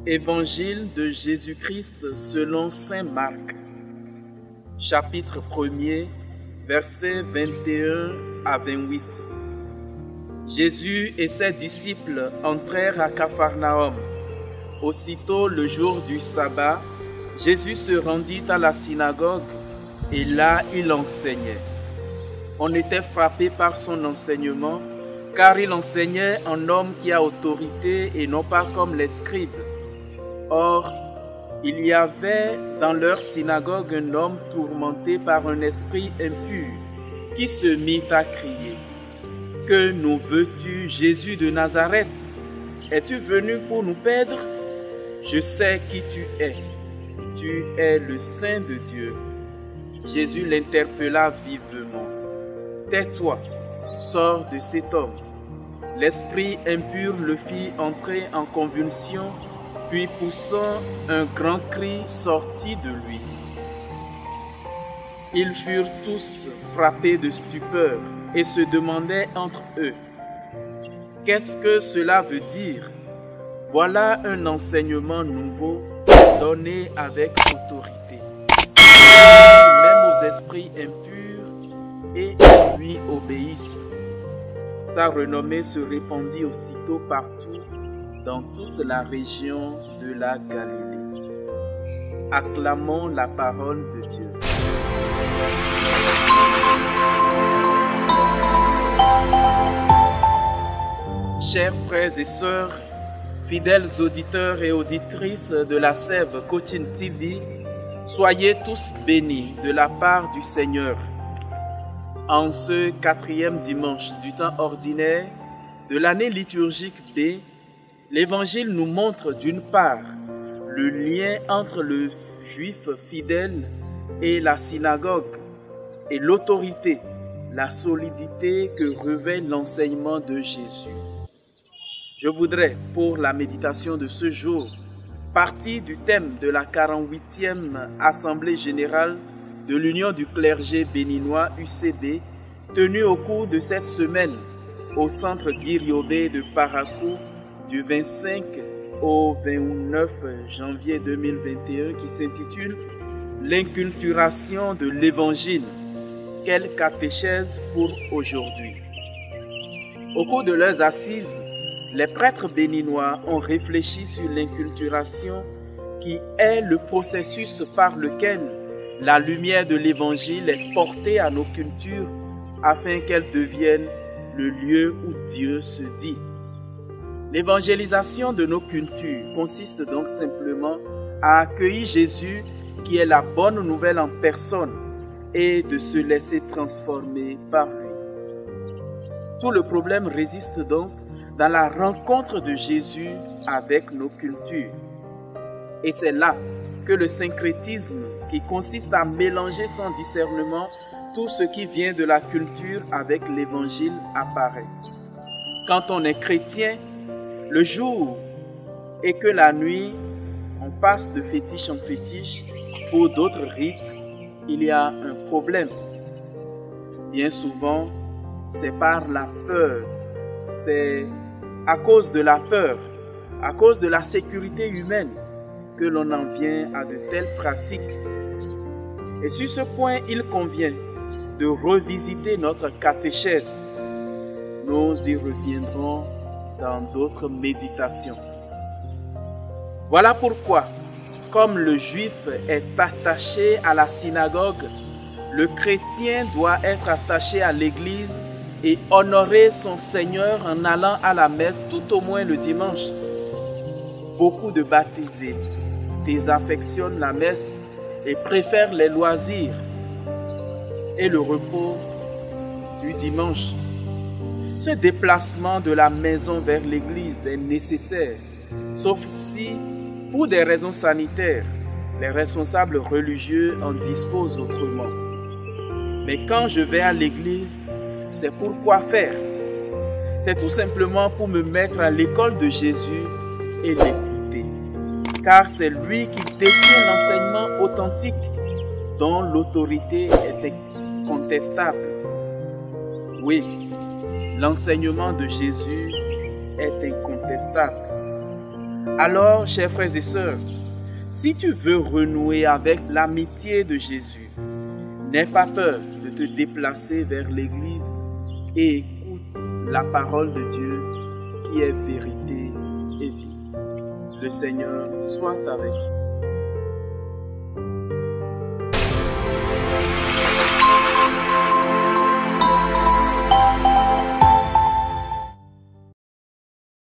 Évangile de Jésus-Christ selon saint Marc, chapitre 1er, versets 21 à 28. Jésus et ses disciples entrèrent à Capharnaüm. Aussitôt le jour du sabbat, Jésus se rendit à la synagogue et là il enseignait. On était frappé par son enseignement, car il enseignait en homme qui a autorité et non pas comme les scribes. Or, il y avait dans leur synagogue un homme tourmenté par un esprit impur qui se mit à crier: « Que nous veux-tu, Jésus de Nazareth? Es-tu venu pour nous perdre? Je sais qui tu es le Saint de Dieu. » Jésus l'interpella vivement. « Tais-toi, sors de cet homme. » L'esprit impur le fit entrer en convulsion, puis poussant un grand cri sortit de lui. Ils furent tous frappés de stupeur et se demandaient entre eux: « Qu'est-ce que cela veut dire? Voilà un enseignement nouveau donné avec autorité. Même aux esprits impurs, et ils lui obéissent. » Sa renommée se répandit aussitôt partout dans toute la région de la Galilée. Acclamons la parole de Dieu. Chers frères et sœurs, fidèles auditeurs et auditrices de la Sève Coaching TV, soyez tous bénis de la part du Seigneur. En ce 4e dimanche du temps ordinaire de l'année liturgique B, l'Évangile nous montre d'une part le lien entre le juif fidèle et la synagogue et l'autorité, la solidité que revêt l'enseignement de Jésus. Je voudrais, pour la méditation de ce jour, partir du thème de la 48e Assemblée générale de l'Union du clergé béninois UCB, tenue au cours de cette semaine au centre Guiriobé de Parakou, du 25 au 29 janvier 2021, qui s'intitule « L'inculturation de l'Évangile. Quelle catéchèse pour aujourd'hui ?» Au cours de leurs assises, les prêtres béninois ont réfléchi sur l'inculturation qui est le processus par lequel la lumière de l'Évangile est portée à nos cultures afin qu'elles deviennent le lieu où Dieu se dit. L'évangélisation de nos cultures consiste donc simplement à accueillir Jésus qui est la bonne nouvelle en personne et de se laisser transformer par lui. Tout le problème réside donc dans la rencontre de Jésus avec nos cultures. Et c'est là que le syncrétisme, qui consiste à mélanger sans discernement tout ce qui vient de la culture avec l'Évangile, apparaît. Quand on est chrétien, le jour et que la nuit, on passe de fétiche en fétiche pour d'autres rites, il y a un problème. Bien souvent, c'est par la peur, c'est à cause de la peur, à cause de la sécurité humaine que l'on en vient à de telles pratiques. Et sur ce point, il convient de revisiter notre catéchèse. Nous y reviendrons dans d'autres méditations. Voilà pourquoi, comme le juif est attaché à la synagogue, le chrétien doit être attaché à l'église et honorer son Seigneur en allant à la messe tout au moins le dimanche. Beaucoup de baptisés désaffectionnent la messe et préfèrent les loisirs et le repos du dimanche. Ce déplacement de la maison vers l'église est nécessaire, sauf si, pour des raisons sanitaires, les responsables religieux en disposent autrement. Mais quand je vais à l'église, c'est pour quoi faire? C'est tout simplement pour me mettre à l'école de Jésus et l'écouter. Car c'est lui qui détient l'enseignement authentique dont l'autorité est incontestable. Oui, l'enseignement de Jésus est incontestable. Alors, chers frères et sœurs, si tu veux renouer avec l'amitié de Jésus, n'aie pas peur de te déplacer vers l'Église et écoute la parole de Dieu qui est vérité et vie. Le Seigneur soit avec vous.